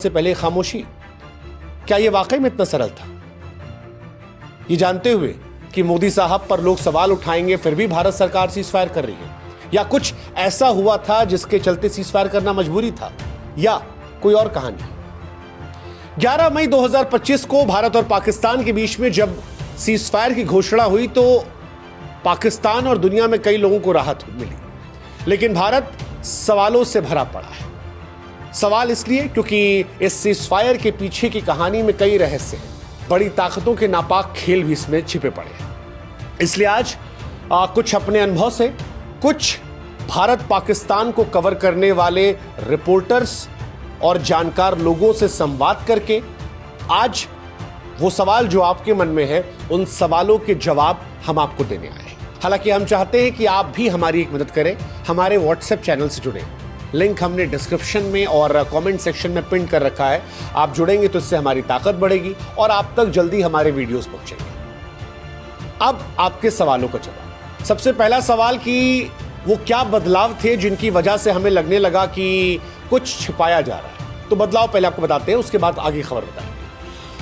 से पहले खामोशी, क्या यह वाकई में इतना सरल था? ये जानते हुए कि मोदी साहब पर लोग सवाल उठाएंगे फिर भी भारत सरकार सीज फायर कर रही है, या कुछ ऐसा हुआ था जिसके चलते सीज फायर करना मजबूरी था, या कोई और कहानी? 11 मई 2025 को भारत और पाकिस्तान के बीच में जब सीज फायर की घोषणा हुई तो पाकिस्तान और दुनिया में कई लोगों को राहत मिली, लेकिन भारत सवालों से भरा पड़ा है। सवाल इसलिए क्योंकि इस सीज फायर के पीछे की कहानी में कई रहस्य हैं, बड़ी ताकतों के नापाक खेल भी इसमें छिपे पड़े हैं। इसलिए आज कुछ अपने अनुभव से, कुछ भारत पाकिस्तान को कवर करने वाले रिपोर्टर्स और जानकार लोगों से संवाद करके आज वो सवाल जो आपके मन में है, उन सवालों के जवाब हम आपको देने आए हैं। हालांकि हम चाहते हैं कि आप भी हमारी एक मदद करें, हमारे व्हाट्सएप चैनल से जुड़े। लिंक हमने डिस्क्रिप्शन में और कमेंट सेक्शन में पिन कर रखा है। आप जुड़ेंगे तो इससे हमारी ताकत बढ़ेगी और आप तक जल्दी हमारे वीडियोस पहुंचेंगे। अब आपके सवालों का जवाब। सबसे पहला सवाल कि वो क्या बदलाव थे जिनकी वजह से हमें लगने लगा कि कुछ छिपाया जा रहा है। तो बदलाव पहले आपको बताते हैं, उसके बाद आगे खबर बताएंगे।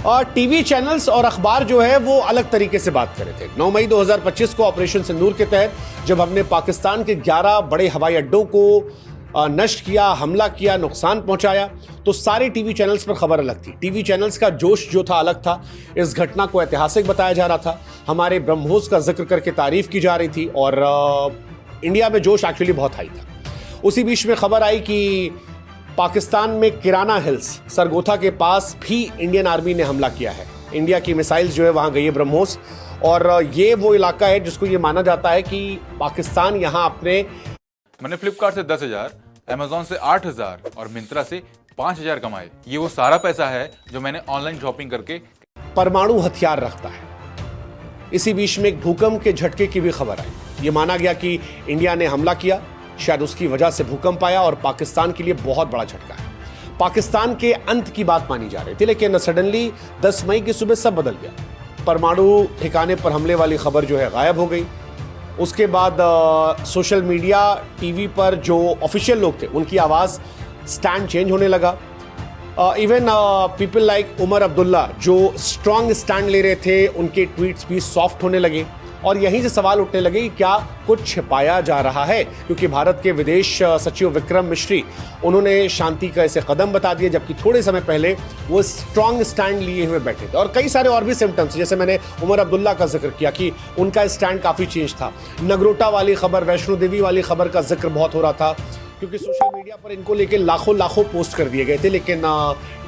और टीवी चैनल्स और अखबार जो है वो अलग तरीके से बात कर रहे थे। 9 मई 2025 को ऑपरेशन सिंदूर के तहत जब हमने पाकिस्तान के 11 बड़े हवाई अड्डों को नष्ट किया, हमला किया, नुकसान पहुंचाया, तो सारे टीवी चैनल्स पर खबर अलग थी। टीवी चैनल्स का जोश जो था अलग था। इस घटना को ऐतिहासिक बताया जा रहा था। हमारे ब्रह्मोस का जिक्र करके तारीफ की जा रही थी और इंडिया में जोश एक्चुअली बहुत हाई था। उसी बीच में खबर आई कि पाकिस्तान में किराना हिल्स सरगोथा के पास भी इंडियन आर्मी ने हमला किया है। इंडिया की मिसाइल्स जो है वहां गई है ब्रह्मोस, और ये वो इलाका है जिसको ये माना जाता है कि पाकिस्तान यहां अपने मैंने फ्लिपकार्ट से 10,000, अमेजोन से 8,000 और मिंत्रा से 5,000 कमाए। ये वो सारा पैसा है जो मैंने ऑनलाइन शॉपिंग करके। परमाणु हथियार रखता है। इसी बीच में एक भूकंप के झटके की भी खबर आई। ये माना गया कि इंडिया ने हमला किया, शायद उसकी वजह से भूकंप आया और पाकिस्तान के लिए बहुत बड़ा झटका है। पाकिस्तान के अंत की बात मानी जा रही थी, लेकिन सडनली 10 मई की सुबह सब बदल गया। परमाणु ठिकाने पर हमले वाली खबर जो है गायब हो गई। उसके बाद सोशल मीडिया, टीवी पर जो ऑफिशियल लोग थे उनकी आवाज़ स्टैंड चेंज होने लगा। Even people like Omar Abdullah जो स्ट्रांग स्टैंड ले रहे थे, उनके ट्वीट्स भी सॉफ्ट होने लगे और यहीं से सवाल उठने लगे कि क्या कुछ छिपाया जा रहा है, क्योंकि भारत के विदेश सचिव विक्रम मिश्री, उन्होंने शांति का ऐसे कदम बता दिए, जबकि थोड़े समय पहले वो स्ट्रांग स्टैंड लिए हुए बैठे थे। और कई सारे और भी सिम्टम्स, जैसे मैंने उमर अब्दुल्ला का जिक्र किया कि उनका स्टैंड काफ़ी चेंज था। नगरोटा वाली खबर, वैष्णो देवी वाली खबर का जिक्र बहुत हो रहा था, क्योंकि सोशल मीडिया पर इनको लेके लाखों पोस्ट कर दिए गए थे, लेकिन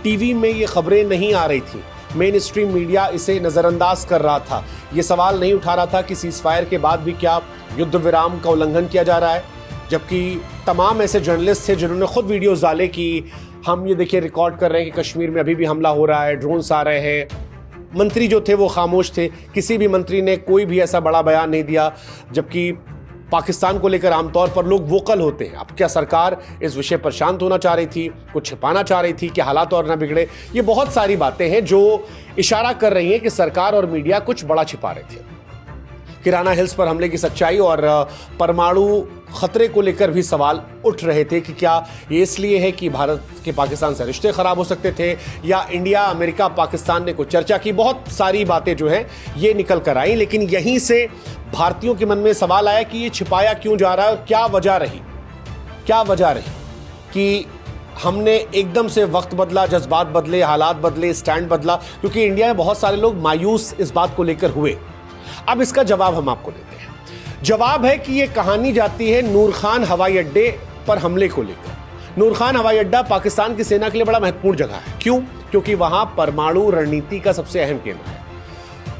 टीवी में ये खबरें नहीं आ रही थी। मेन स्ट्रीम मीडिया इसे नज़रअंदाज कर रहा था। ये सवाल नहीं उठा रहा था कि सीज फायर के बाद भी क्या युद्ध विराम का उल्लंघन किया जा रहा है, जबकि तमाम ऐसे जर्नलिस्ट थे जिन्होंने खुद वीडियोस डाले कि हम ये देखिए रिकॉर्ड कर रहे हैं कि कश्मीर में अभी भी हमला हो रहा है, ड्रोन्स आ रहे हैं। मंत्री जो थे वो खामोश थे, किसी भी मंत्री ने कोई भी ऐसा बड़ा बयान नहीं दिया, जबकि पाकिस्तान को लेकर आमतौर पर लोग वोकल होते हैं। अब क्या सरकार इस विषय पर शांत होना चाह रही थी, कुछ छिपाना चाह रही थी कि हालात और ना बिगड़े? ये बहुत सारी बातें हैं जो इशारा कर रही हैं कि सरकार और मीडिया कुछ बड़ा छिपा रहे थे। किराना हिल्स पर हमले की सच्चाई और परमाणु खतरे को लेकर भी सवाल उठ रहे थे कि क्या ये इसलिए है कि भारत के पाकिस्तान से रिश्ते खराब हो सकते थे, या इंडिया, अमेरिका, पाकिस्तान ने कुछ चर्चा की। बहुत सारी बातें जो हैं ये निकल कर आई, लेकिन यहीं से भारतीयों के मन में सवाल आया कि ये छिपाया क्यों जा रहा है और क्या वजह रही कि हमने एकदम से वक्त बदला, जज्बात बदले, हालात बदले, स्टैंड बदला, क्योंकि इंडिया में बहुत सारे लोग मायूस इस बात को लेकर हुए। अब इसका जवाब हम आपको देते हैं। जवाब है कि ये कहानी जाती है नूर खान हवाई अड्डे पर हमले को लेकर। नूर खान हवाई अड्डा पाकिस्तान की सेना के लिए बड़ा महत्वपूर्ण जगह है। क्यों? क्योंकि वहां परमाणु रणनीति का सबसे अहम केंद्र है।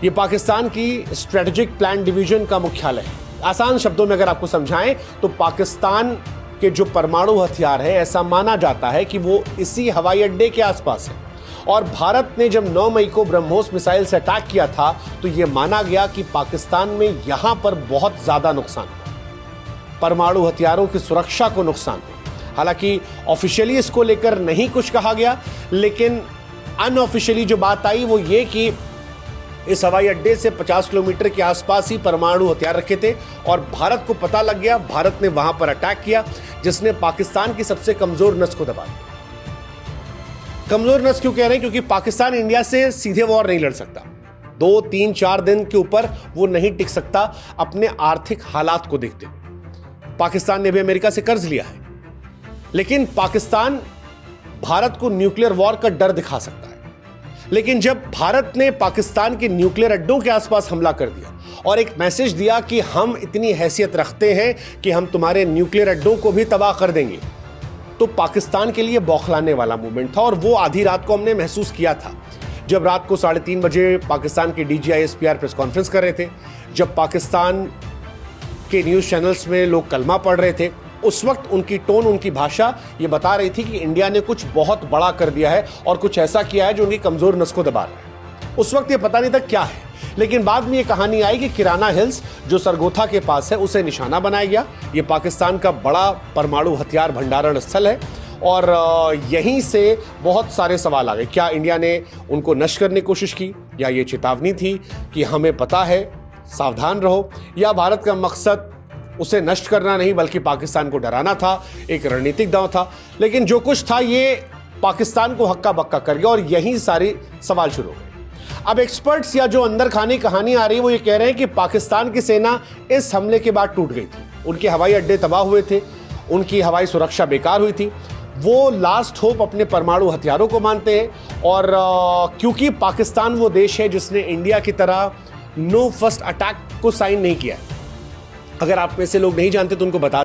ये पाकिस्तान की स्ट्रेटेजिक प्लान डिवीजन का मुख्यालय है। आसान शब्दों में अगर आपको समझाएं तो पाकिस्तान के जो परमाणु हथियार है, ऐसा माना जाता है कि वो इसी हवाई अड्डे के आसपास है। और भारत ने जब 9 मई को ब्रह्मोस मिसाइल से अटैक किया था तो यह माना गया कि पाकिस्तान में यहां पर बहुत ज्यादा नुकसान हुआ, परमाणु हथियारों की सुरक्षा को नुकसान हुआ। हालांकि ऑफिशियली इसको लेकर नहीं कुछ कहा गया, लेकिन अनऑफिशियली जो बात आई वो ये कि इस हवाई अड्डे से 50 किलोमीटर के आसपास ही परमाणु हथियार रखे थे और भारत को पता लग गया। भारत ने वहां पर अटैक किया, जिसने पाकिस्तान की सबसे कमजोर नस को दबा दिया। कमजोर नस क्यों कह रहे हैं? क्योंकि पाकिस्तान इंडिया से सीधे वॉर नहीं लड़ सकता। 2, 3, 4 दिन के ऊपर वो नहीं टिक सकता अपने आर्थिक हालात को देखते हुए। पाकिस्तान ने भी अमेरिका से कर्ज लिया है, लेकिन पाकिस्तान भारत को न्यूक्लियर वॉर का डर दिखा सकता है। लेकिन जब भारत ने पाकिस्तान के न्यूक्लियर अड्डों के आसपास हमला कर दिया और एक मैसेज दिया कि हम इतनी हैसियत रखते हैं कि हम तुम्हारे न्यूक्लियर अड्डों को भी तबाह कर देंगे, तो पाकिस्तान के लिए बौखलाने वाला मूवमेंट था। और वो आधी रात को हमने महसूस किया था, जब रात को 3:30 बजे पाकिस्तान के DGISPR प्रेस कॉन्फ्रेंस कर रहे थे, जब पाकिस्तान के न्यूज़ चैनल्स में लोग कलमा पढ़ रहे थे। उस वक्त उनकी टोन, उनकी भाषा ये बता रही थी कि इंडिया ने कुछ बहुत बड़ा कर दिया है और कुछ ऐसा किया है जो उनकी कमजोर नस को दबा रहा है। उस वक्त ये पता नहीं था क्या है, लेकिन बाद में ये कहानी आई कि किराना हिल्स जो सरगोथा के पास है उसे निशाना बनाया गया। ये पाकिस्तान का बड़ा परमाणु हथियार भंडारण स्थल है और यहीं से बहुत सारे सवाल आ गए। क्या इंडिया ने उनको नष्ट करने की कोशिश की, या ये चेतावनी थी कि हमें पता है, सावधान रहो, या भारत का मकसद उसे नष्ट करना नहीं बल्कि पाकिस्तान को डराना था, एक रणनीतिक दांव था। लेकिन जो कुछ था ये पाकिस्तान को हक्का बक्का कर गया और यही सारे सवाल शुरू हो गए। अब एक्सपर्ट्स या जो अंदर खानी कहानी आ रही है वो ये कह रहे हैं कि पाकिस्तान की सेना इस हमले के बाद टूट गई थी। उनके हवाई अड्डे तबाह हुए थे, उनकी हवाई सुरक्षा बेकार हुई थी। वो लास्ट होप अपने परमाणु हथियारों को मानते हैं और क्योंकि पाकिस्तान वो देश है जिसने इंडिया की तरह नो फर्स्ट अटैक को साइन नहीं किया है। अगर आप में से लोग नहीं जानते तो उनको बता